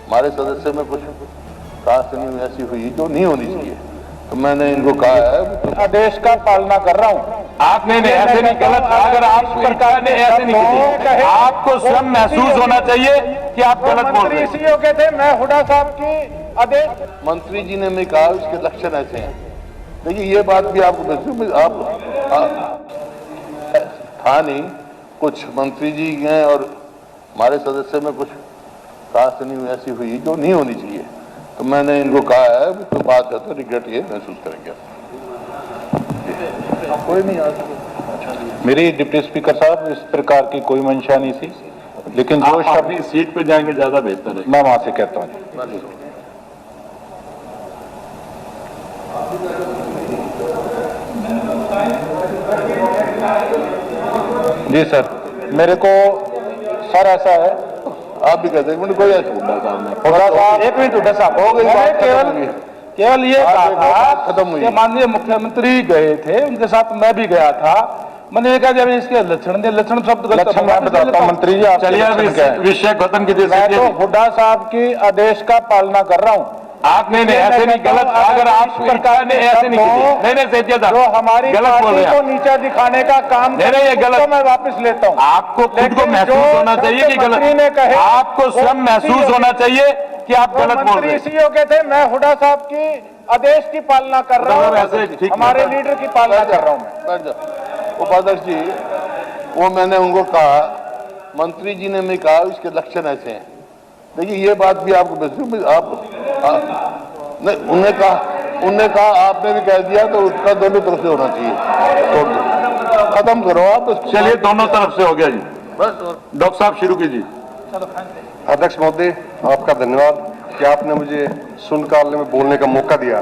हमारे सदस्य में कुछ प्रार्थना ऐसी हुई जो नहीं होनी चाहिए, तो मैंने इनको कहा है आदेश का पालना कर रहा हूँ। आपने ऐसे नहीं, गलत। अगर आप सरकार ने ऐसे नहीं की, आपको स्वयं महसूस होना चाहिए कि आप गलत बोल रहे हैं। मंत्री के थे, मैं हुड्डा साहब की आदेश। मंत्री जी ने मैं कहा इसके लक्षण ऐसे हैं। देखिए ये बात भी आपको आप था नहीं, कुछ मंत्री जी हैं और हमारे सदस्य में कुछ प्रार्थना ऐसी हुई जो नहीं होनी चाहिए, तो मैंने इनको कहा है तो बात है तो रिग्रेट ये महसूस करेंगे। कोई नहीं आज मेरी डिप्टी स्पीकर साहब इस प्रकार की कोई मंशा नहीं थी, लेकिन जो आप अपनी सीट पे जाएंगे ज्यादा बेहतर है। मैं वहां से कहता हूँ। जी सर, मेरे को सर ऐसा है, आप भी कहते हैं कोई ऐसा हुड्डा साहब ने हुड्डा साहब, एक मिनट हुड्डा साहब, हो गई बात, केवल ये कहा खत्म हुई। कि माननीय मुख्यमंत्री गए थे, उनके साथ मैं भी गया था। मैंने ये कहा जब इसके लक्षण शब्द लक्षण मैं बताता हूं मंत्री जी, आप चलिए विषय खत्म कीजिए। मैं तो हुड्डा साहब की आदेश का पालना कर रहा हूँ। आपने ऐसे नहीं, गलत। अगर आप सरकार ने ऐसे नहीं की, नहीं सेठिया जो हमारी गलत बोल रहे पार्टी को नीचा दिखाने का काम नहीं, ये गलत। तो मैं वापस लेता हूँ। आपको खुद को महसूस होना चाहिए कि गलत। आपको स्वयं महसूस होना चाहिए कि आप गलत बोल रहे हैं। मंत्री के थे, मैं हुड्डा साहब की आदेश की पालना कर रहा हूँ, हमारे लीडर की पालना कर रहा हूँ। उपाध्यक्ष जी, वो मैंने उनको कहा, मंत्री जी ने मैं कहा इसके लक्षण ऐसे हैं। देखिए ये बात भी आपको नहीं, उन्होंने कहा आपने भी कह दिया, तो उसका दोनों तरफ से होना चाहिए। खत्म करो आप। चलिए दोनों तरफ से हो गया जी। डॉक्टर साहब शुरू कीजिए। अध्यक्ष महोदय, आपका धन्यवाद कि आपने मुझे शून्यकाल में बोलने का मौका दिया।